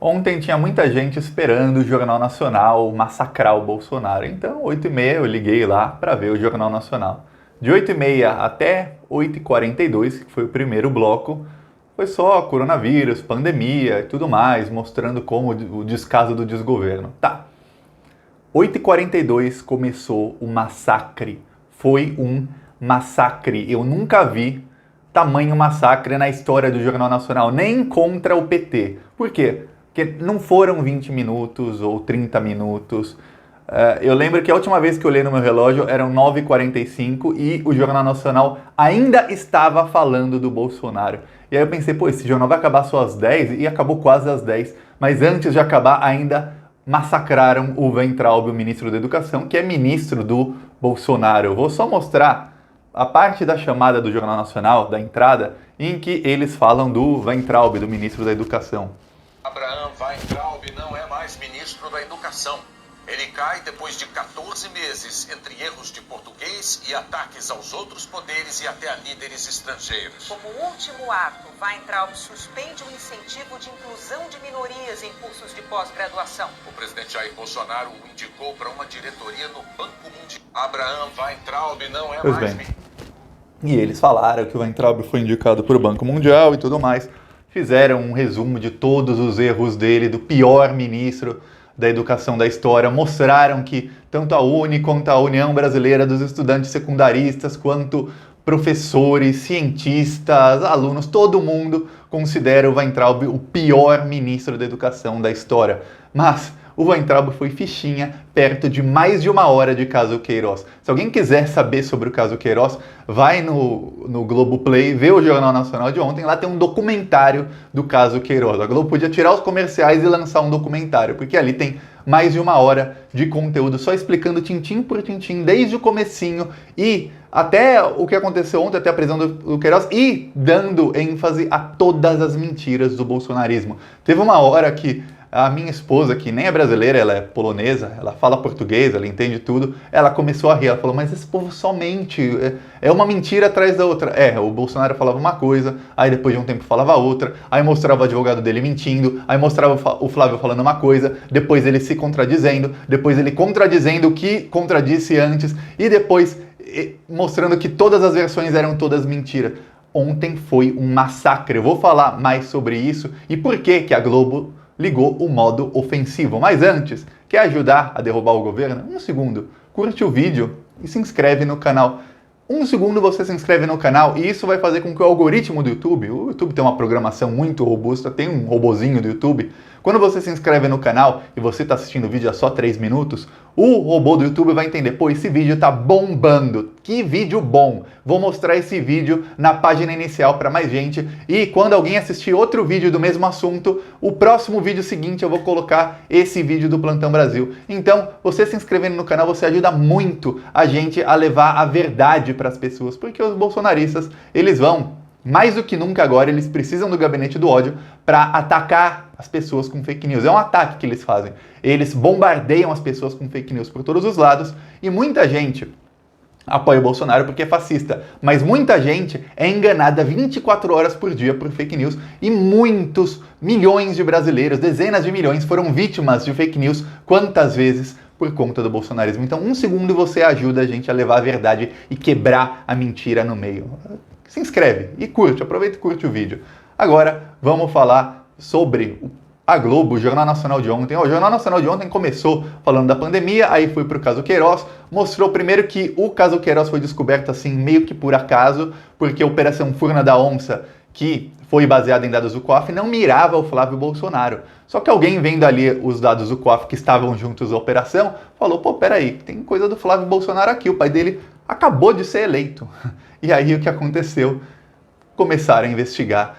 Ontem tinha muita gente esperando o Jornal Nacional massacrar o Bolsonaro. Então, 8h30 eu liguei lá para ver o Jornal Nacional. De 8h30 até 8h42, que foi o primeiro bloco, foi só coronavírus, pandemia e tudo mais, mostrando como o descaso do desgoverno. Tá. 8h42 começou o massacre. Foi um massacre. Eu nunca vi tamanho massacre na história do Jornal Nacional, nem contra o PT. Por quê? Porque não foram 20 minutos ou 30 minutos. Eu lembro que a última vez que eu olhei no meu relógio eram 9h45 e o Jornal Nacional ainda estava falando do Bolsonaro. E aí eu pensei, pô, esse jornal vai acabar só às 10 e acabou quase às 10. Mas antes de acabar, ainda massacraram o Weintraub, o ministro da Educação, que é ministro do Bolsonaro. Eu vou só mostrar a parte da chamada do Jornal Nacional, da entrada, em que eles falam do Weintraub, do ministro da Educação. Abraham Weintraub não é mais ministro da Educação. Ele cai depois de 14 meses entre erros de português e ataques aos outros poderes e até a líderes estrangeiros. Como último ato, Weintraub suspende o incentivo de inclusão de minorias em cursos de pós-graduação. O presidente Jair Bolsonaro o indicou para uma diretoria no Banco Mundial. Abraham Weintraub não é mais... E eles falaram que o Weintraub foi indicado para o Banco Mundial e tudo mais. Fizeram um resumo de todos os erros dele, do pior ministro da educação da história, mostraram que tanto a UNE quanto a União Brasileira dos Estudantes Secundaristas, quanto professores, cientistas, alunos, todo mundo considera o Weintraub o pior ministro da educação da história. Mas o Weintraub foi fichinha perto de mais de 1 hora de caso Queiroz. Se alguém quiser saber sobre o caso Queiroz, vai no Globoplay, vê o Jornal Nacional de ontem, lá tem um documentário do caso Queiroz. A Globo podia tirar os comerciais e lançar um documentário, porque ali tem mais de 1 hora de conteúdo só explicando tintim por tintim, desde o comecinho e até o que aconteceu ontem, até a prisão do Queiroz, e dando ênfase a todas as mentiras do bolsonarismo. Teve uma hora que a minha esposa, que nem é brasileira, ela é polonesa, ela fala português, ela entende tudo, ela começou a rir, ela falou, mas esse povo só mente, é uma mentira atrás da outra. O Bolsonaro falava uma coisa, aí depois de um tempo falava outra, aí mostrava o advogado dele mentindo, aí mostrava o Flávio falando uma coisa, depois ele se contradizendo, depois ele contradizendo o que contradisse antes, e depois mostrando que todas as versões eram todas mentiras. Ontem foi um massacre, eu vou falar mais sobre isso e por que a Globo ligou o modo ofensivo. Mas antes, quer ajudar a derrubar o governo? 1 segundo, curte o vídeo e se inscreve no canal. 1 segundo você se inscreve no canal e isso vai fazer com que o algoritmo do YouTube, o YouTube tem uma programação muito robusta, tem um robozinho do YouTube, quando você se inscreve no canal e você está assistindo o vídeo a só 3 minutos, o robô do YouTube vai entender, pô, esse vídeo tá bombando, que vídeo bom, vou mostrar esse vídeo na página inicial para mais gente e quando alguém assistir outro vídeo do mesmo assunto, o próximo vídeo seguinte eu vou colocar esse vídeo do Plantão Brasil. Então, você se inscrevendo no canal, você ajuda muito a gente a levar a verdade para as pessoas, porque os bolsonaristas, eles vão, mais do que nunca agora, eles precisam do gabinete do ódio para atacar as pessoas com fake news. É um ataque que eles fazem. Eles bombardeiam as pessoas com fake news por todos os lados e muita gente apoia o Bolsonaro porque é fascista, mas muita gente é enganada 24 horas por dia por fake news e muitos milhões de brasileiros, dezenas de milhões, foram vítimas de fake news quantas vezes por conta do bolsonarismo. Então, 1 segundo você ajuda a gente a levar a verdade e quebrar a mentira no meio. Se inscreve e curte, aproveita e curte o vídeo. Agora, vamos falar sobre a Globo, o Jornal Nacional de ontem. O Jornal Nacional de ontem começou falando da pandemia, aí foi pro caso Queiroz, mostrou primeiro que o caso Queiroz foi descoberto assim meio que por acaso, porque a Operação Furna da Onça, que foi baseada em dados do COAF, não mirava o Flávio Bolsonaro. Só que alguém vendo ali os dados do COAF que estavam juntos à operação, falou, pô, peraí, tem coisa do Flávio Bolsonaro aqui, o pai dele acabou de ser eleito. E aí o que aconteceu? Começaram a investigar,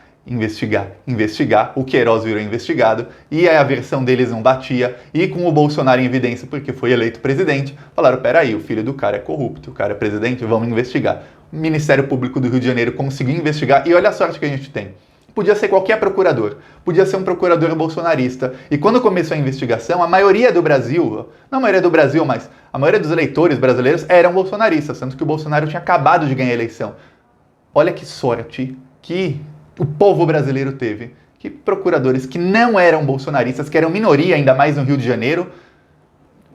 o Queiroz virou investigado, e aí a versão deles não batia, e com o Bolsonaro em evidência porque foi eleito presidente, falaram, peraí, o filho do cara é corrupto, o cara é presidente, vamos investigar. O Ministério Público do Rio de Janeiro conseguiu investigar, e olha a sorte que a gente tem. Podia ser qualquer procurador, podia ser um procurador bolsonarista, e quando começou a investigação, a maioria do Brasil, não a maioria do Brasil, mas a maioria dos eleitores brasileiros eram bolsonaristas, tanto que o Bolsonaro tinha acabado de ganhar a eleição. Olha que sorte que o povo brasileiro teve, que procuradores que não eram bolsonaristas, que eram minoria, ainda mais no Rio de Janeiro,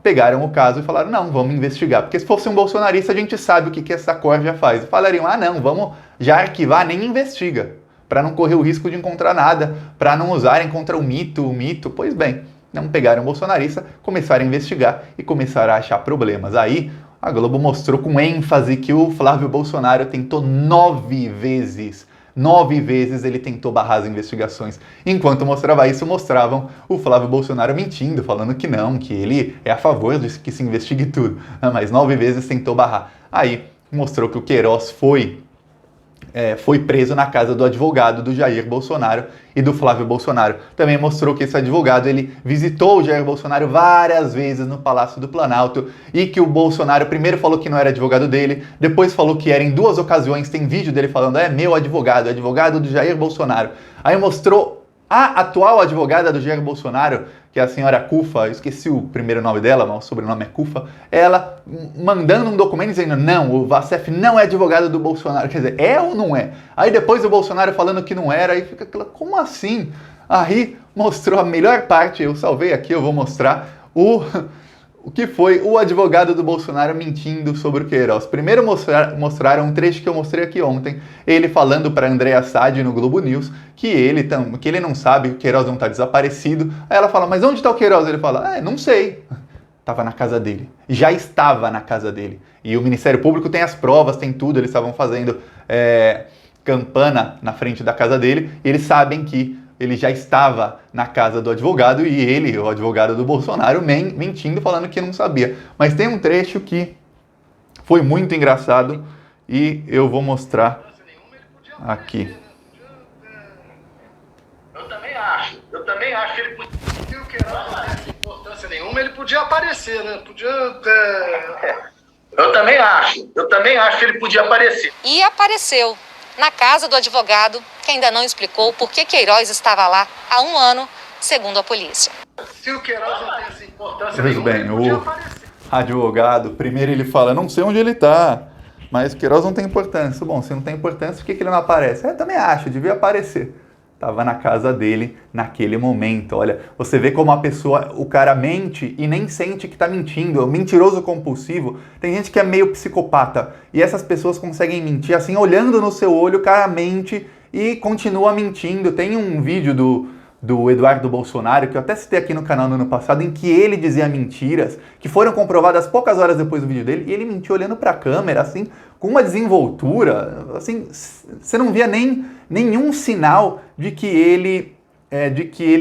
pegaram o caso e falaram, não, vamos investigar. Porque se fosse um bolsonarista, a gente sabe o que essa corja faz. E falariam, não, vamos já arquivar, nem investiga, para não correr o risco de encontrar nada, para não usarem contra o mito. Pois bem, não pegaram o bolsonarista, começaram a investigar e começaram a achar problemas. Aí, a Globo mostrou com ênfase que o Flávio Bolsonaro tentou 9 vezes ele tentou barrar as investigações. Enquanto mostrava isso, mostravam o Flávio Bolsonaro mentindo, falando que não, que ele é a favor de que se investigue tudo. Mas 9 vezes tentou barrar. Aí mostrou que o Queiroz foi preso na casa do advogado do Jair Bolsonaro e do Flávio Bolsonaro. Também mostrou que esse advogado ele visitou o Jair Bolsonaro várias vezes no Palácio do Planalto e que o Bolsonaro primeiro falou que não era advogado dele, depois falou que era em 2 ocasiões, tem vídeo dele falando, meu advogado, advogado do Jair Bolsonaro. Aí mostrou a atual advogada do Jair Bolsonaro, que é a senhora Cufa, eu esqueci o primeiro nome dela, mas o sobrenome é Cufa, ela mandando um documento dizendo, não, o Vassef não é advogado do Bolsonaro. Quer dizer, é ou não é? Aí depois o Bolsonaro falando que não era, aí fica aquela, como assim? Aí mostrou a melhor parte, eu salvei aqui, eu vou mostrar o que foi o advogado do Bolsonaro mentindo sobre o Queiroz. Primeiro mostraram um trecho que eu mostrei aqui ontem, ele falando para Andréa Sadi no Globo News que ele não sabe que o Queiroz não está desaparecido. Aí ela fala, mas onde está o Queiroz? Ele fala, não sei. Estava na casa dele. Já estava na casa dele. E o Ministério Público tem as provas, tem tudo, eles estavam fazendo campana na frente da casa dele, e eles sabem que ele já estava na casa do advogado e ele, o advogado do Bolsonaro, mentindo, falando que não sabia. Mas tem um trecho que foi muito engraçado e eu vou mostrar aqui. Eu também acho que ele podia, o Queiroz não tem importância nenhuma, ele podia aparecer, né? Eu também acho que ele podia aparecer. E apareceu na casa do advogado, que ainda não explicou por que Queiroz estava lá há 1 ano, segundo a polícia. Se o Queiroz não tem essa importância Pois nenhuma, bem, ele podia o aparecer. advogado, primeiro ele fala, não sei onde ele está, mas o Queiroz não tem importância. Bom, se não tem importância, por que ele não aparece? Eu também acho, devia aparecer. Estava na casa dele naquele momento. Olha, você vê como o cara mente e nem sente que está mentindo. É um mentiroso compulsivo. Tem gente que é meio psicopata e essas pessoas conseguem mentir assim, olhando no seu olho, o cara mente e continua mentindo. Tem um vídeo do Eduardo Bolsonaro, que eu até citei aqui no canal no ano passado, em que ele dizia mentiras, que foram comprovadas poucas horas depois do vídeo dele, e ele mentiu olhando para a câmera, assim, com uma desenvoltura, assim, você não via nenhum sinal de que ele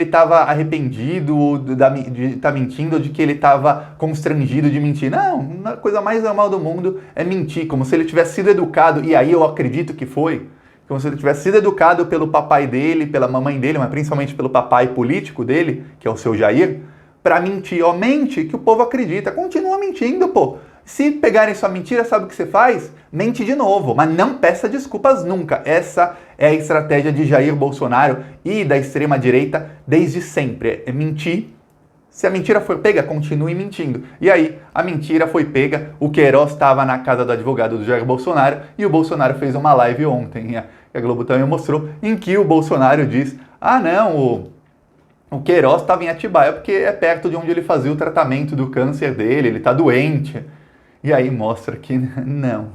estava arrependido de estar mentindo, ou de que ele estava constrangido de mentir. Não, a coisa mais normal do mundo é mentir, como se ele tivesse sido educado, e aí eu acredito que foi, como se ele tivesse sido educado pelo papai dele, pela mamãe dele, mas principalmente pelo papai político dele, que é o seu Jair, para mentir. Ó, mente que o povo acredita. Continua mentindo, pô. Se pegarem sua mentira, sabe o que você faz? Mente de novo, mas não peça desculpas nunca. Essa é a estratégia de Jair Bolsonaro e da extrema-direita desde sempre. É mentir. Se a mentira for pega, continue mentindo. E aí, a mentira foi pega, o Queiroz estava na casa do advogado do Jair Bolsonaro e o Bolsonaro fez uma live ontem, a Globo também mostrou, em que o Bolsonaro diz, o Queiroz estava em Atibaia porque é perto de onde ele fazia o tratamento do câncer dele, ele está doente. E aí mostra que não.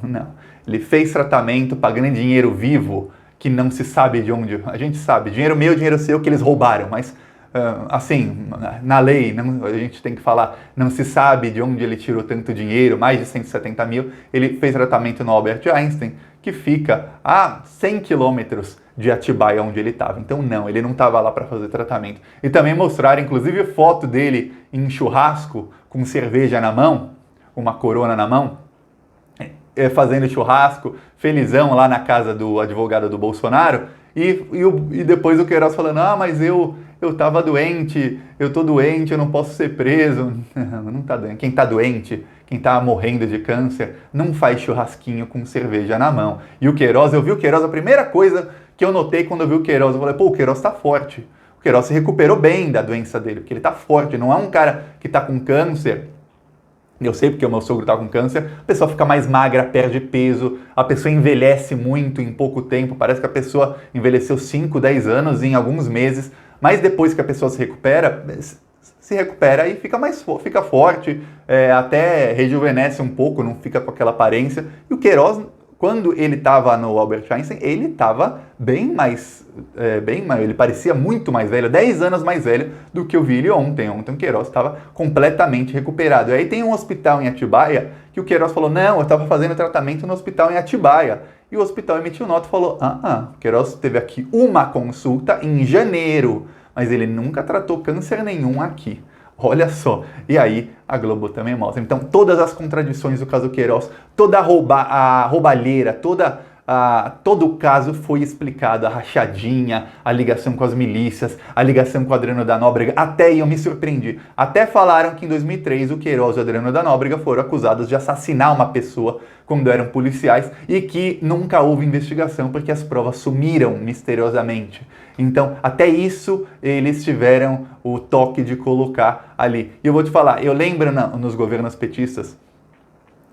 Ele fez tratamento pagando dinheiro vivo, que não se sabe de onde, a gente sabe, dinheiro meu, dinheiro seu, que eles roubaram, mas... assim, na lei, a gente tem que falar, não se sabe de onde ele tirou tanto dinheiro, mais de 170 mil, ele fez tratamento no Albert Einstein, que fica a 100 quilômetros de Atibaia, onde ele estava. Então não, ele não estava lá para fazer tratamento. E também mostraram, inclusive, foto dele em churrasco, com cerveja na mão, uma corona na mão, fazendo churrasco, felizão lá na casa do advogado do Bolsonaro, e depois o Queiroz falando, mas eu estava doente, eu tô doente, eu não posso ser preso. Não tá doente. Quem tá doente, quem tá morrendo de câncer, não faz churrasquinho com cerveja na mão. E o Queiroz, eu vi o Queiroz, a primeira coisa que eu notei quando eu vi o Queiroz, eu falei, o Queiroz tá forte. O Queiroz se recuperou bem da doença dele, porque ele tá forte, não é um cara que tá com câncer Eu sei porque o meu sogro tá com câncer, a pessoa fica mais magra, perde peso, a pessoa envelhece muito em pouco tempo, parece que a pessoa envelheceu 5, 10 anos em alguns meses, mas depois que a pessoa se recupera e fica forte, até rejuvenesce um pouco, não fica com aquela aparência. E o Queiroz, quando ele estava no Albert Einstein, ele estava bem mais, ele parecia muito mais velho, 10 anos mais velho do que eu vi ele ontem. Ontem o Queiroz estava completamente recuperado. E aí tem um hospital em Atibaia que o Queiroz falou, não, eu estava fazendo tratamento no hospital em Atibaia. E o hospital emitiu nota e falou, o Queiroz teve aqui uma consulta em janeiro, mas ele nunca tratou câncer nenhum aqui. Olha só. E aí a Globo também mostra. Então todas as contradições do caso Queiroz, toda a roubalheira, todo o caso foi explicado, a rachadinha, a ligação com as milícias, a ligação com o Adriano da Nóbrega. Até eu me surpreendi. Até falaram que em 2003 o Queiroz e o Adriano da Nóbrega foram acusados de assassinar uma pessoa quando eram policiais e que nunca houve investigação porque as provas sumiram misteriosamente. Então, até isso eles tiveram o toque de colocar ali. E eu vou te falar, eu lembro nos governos petistas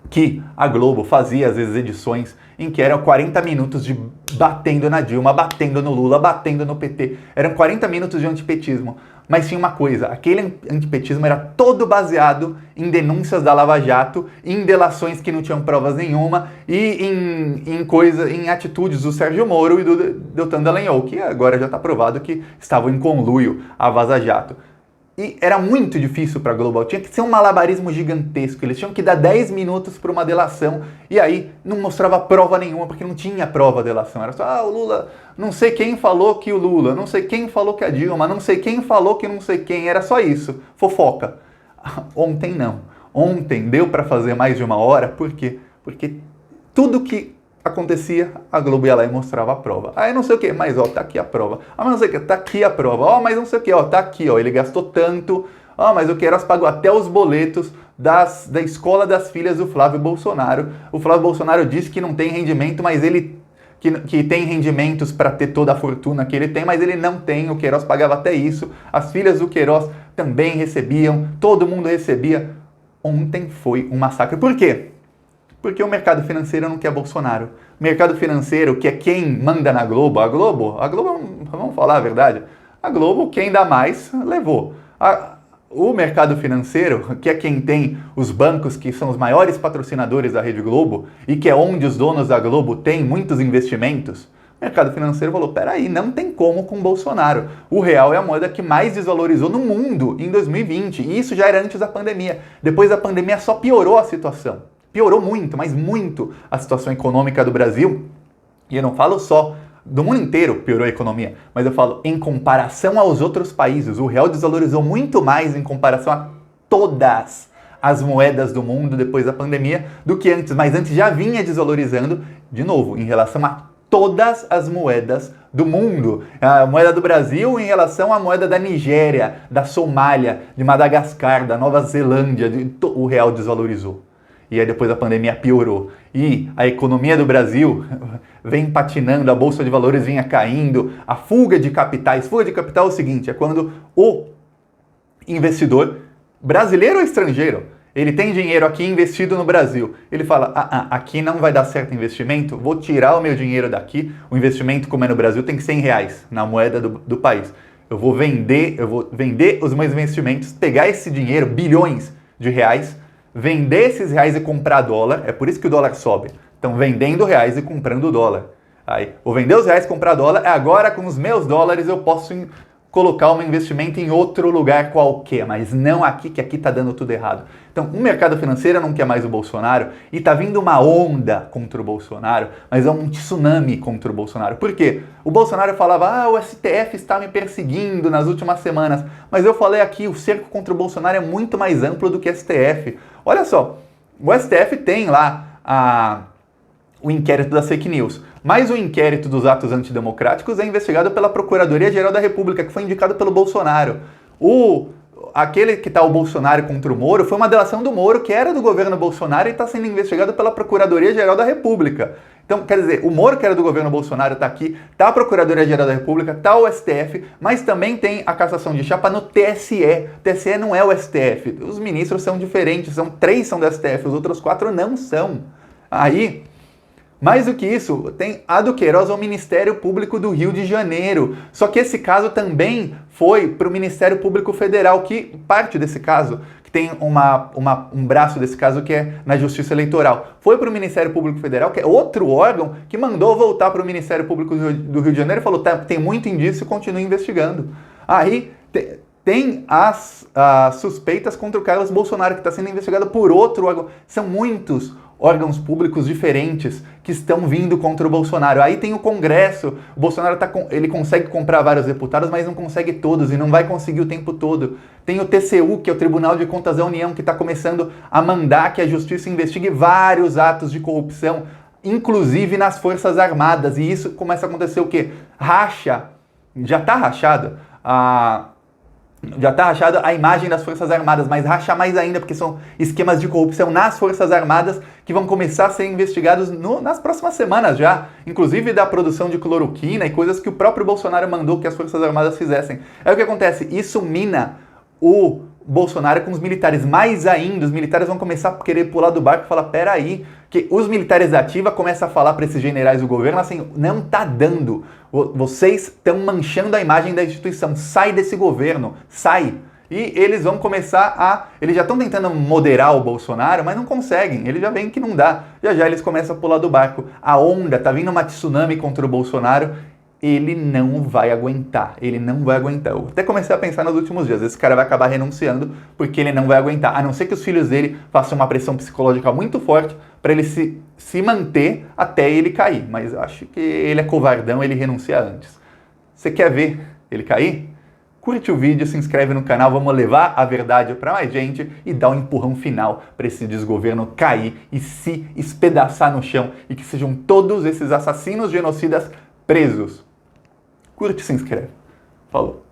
que a Globo fazia, às vezes, edições em que eram 40 minutos de batendo na Dilma, batendo no Lula, batendo no PT. Eram 40 minutos de antipetismo. Mas tinha uma coisa, aquele antipetismo era todo baseado em denúncias da Lava Jato, em delações que não tinham provas nenhuma e em atitudes do Sérgio Moro e do Deltan Dallagnol, que agora já está provado que estavam em conluio a Vaza Jato. E era muito difícil para a Globo, tinha que ser um malabarismo gigantesco, eles tinham que dar 10 minutos para uma delação e aí não mostrava prova nenhuma, porque não tinha prova da delação, era só, o Lula, não sei quem falou que o Lula, não sei quem falou que a Dilma, não sei quem falou que não sei quem, era só isso, fofoca. Ontem não, ontem deu para fazer mais de uma hora, por quê? Porque tudo que acontecia, a Globo ia lá e mostrava a prova. Aí não sei o que, mas tá aqui a prova. Mas não sei o que, tá aqui a prova. Mas não sei o que, tá aqui, ele gastou tanto. Mas o Queiroz pagou até os boletos da escola das filhas do Flávio Bolsonaro. O Flávio Bolsonaro disse que não tem rendimento, mas ele que tem rendimentos para ter toda a fortuna que ele tem, mas ele não tem. O Queiroz pagava até isso. As filhas do Queiroz também recebiam, todo mundo recebia. Ontem foi um massacre. Por quê? Porque o mercado financeiro não quer Bolsonaro. O mercado financeiro, que é quem manda na Globo, a Globo, vamos falar a verdade, a Globo, quem dá mais, levou. O mercado financeiro, que é quem tem os bancos, que são os maiores patrocinadores da Rede Globo, e que é onde os donos da Globo têm muitos investimentos, o mercado financeiro falou, peraí, não tem como com Bolsonaro. O real é a moeda que mais desvalorizou no mundo em 2020, e isso já era antes da pandemia. Depois da pandemia só piorou a situação. Piorou muito, mas muito a situação econômica do Brasil. E eu não falo só do mundo inteiro piorou a economia, mas eu falo em comparação aos outros países. O real desvalorizou muito mais em comparação a todas as moedas do mundo depois da pandemia do que antes. Mas antes já vinha desvalorizando, de novo, em relação a todas as moedas do mundo. A moeda do Brasil em relação à moeda da Nigéria, da Somália, de Madagascar, da Nova Zelândia, o real desvalorizou. E aí depois a pandemia piorou. E a economia do Brasil vem patinando, a Bolsa de Valores vinha caindo, a fuga de capitais. Fuga de capital é o seguinte, é quando o investidor, brasileiro ou estrangeiro, ele tem dinheiro aqui investido no Brasil. Ele fala, aqui não vai dar certo investimento, vou tirar o meu dinheiro daqui. O investimento, como é no Brasil, tem que ser em reais, na moeda do país. Eu vou vender os meus investimentos, pegar esse dinheiro, bilhões de reais, vender esses reais e comprar dólar, é por isso que o dólar sobe. Então, vendendo reais e comprando dólar. Aí, vou vender os reais e comprar dólar, agora com os meus dólares eu posso colocar um investimento em outro lugar qualquer, mas não aqui, que aqui tá dando tudo errado. Então, o mercado financeiro não quer mais o Bolsonaro e tá vindo uma onda contra o Bolsonaro, mas é um tsunami contra o Bolsonaro. Por quê? O Bolsonaro falava, o STF está me perseguindo nas últimas semanas, mas eu falei aqui, o cerco contra o Bolsonaro é muito mais amplo do que o STF. Olha só, o STF tem lá o inquérito das fake news, mas o inquérito dos atos antidemocráticos é investigado pela Procuradoria-Geral da República, que foi indicado pelo Bolsonaro. aquele que está o Bolsonaro contra o Moro foi uma delação do Moro, que era do governo Bolsonaro e está sendo investigado pela Procuradoria-Geral da República. Então, quer dizer, o Moro, que era do governo Bolsonaro, está aqui, está a Procuradoria-Geral da República, está o STF, mas também tem a cassação de chapa no TSE. O TSE não é o STF. Os ministros são diferentes, 3 são do STF, os outros 4 não são. Aí, mais do que isso, tem a do Queiroz ao Ministério Público do Rio de Janeiro. Só que esse caso também foi para o Ministério Público Federal, que parte desse caso, que tem um braço desse caso que é na Justiça Eleitoral, foi para o Ministério Público Federal, que é outro órgão que mandou voltar para o Ministério Público do Rio de Janeiro e falou, tem muito indício, continue investigando. Aí tem as suspeitas contra o Carlos Bolsonaro, que está sendo investigado por outro órgão. São muitos órgãos públicos diferentes que estão vindo contra o Bolsonaro. Aí tem o Congresso, o Bolsonaro ele consegue comprar vários deputados, mas não consegue todos e não vai conseguir o tempo todo. Tem o TCU, que é o Tribunal de Contas da União, que está começando a mandar que a Justiça investigue vários atos de corrupção, inclusive nas Forças Armadas. E isso começa a acontecer o quê? Racha, já está rachado a imagem das Forças Armadas, mas racha mais ainda, porque são esquemas de corrupção nas Forças Armadas que vão começar a ser investigados nas próximas semanas já, inclusive da produção de cloroquina e coisas que o próprio Bolsonaro mandou que as Forças Armadas fizessem. Aí o que acontece? Isso mina o Bolsonaro com os militares. Mais ainda, os militares vão começar a querer pular do barco e falar, peraí, que os militares da ativa começam a falar para esses generais do governo assim, não tá dando, vocês estão manchando a imagem da instituição, sai desse governo, sai. E eles vão começar eles já estão tentando moderar o Bolsonaro, mas não conseguem, eles já veem que não dá, já eles começam a pular do barco. A onda, tá vindo uma tsunami contra o Bolsonaro, ele não vai aguentar, Eu até comecei a pensar nos últimos dias, esse cara vai acabar renunciando porque ele não vai aguentar, a não ser que os filhos dele façam uma pressão psicológica muito forte para ele se manter até ele cair. Mas eu acho que ele é covardão, ele renuncia antes. Você quer ver ele cair? Curte o vídeo, se inscreve no canal, vamos levar a verdade para mais gente e dar um empurrão final para esse desgoverno cair e se espedaçar no chão e que sejam todos esses assassinos genocidas presos. Curte e se inscreve. Falou.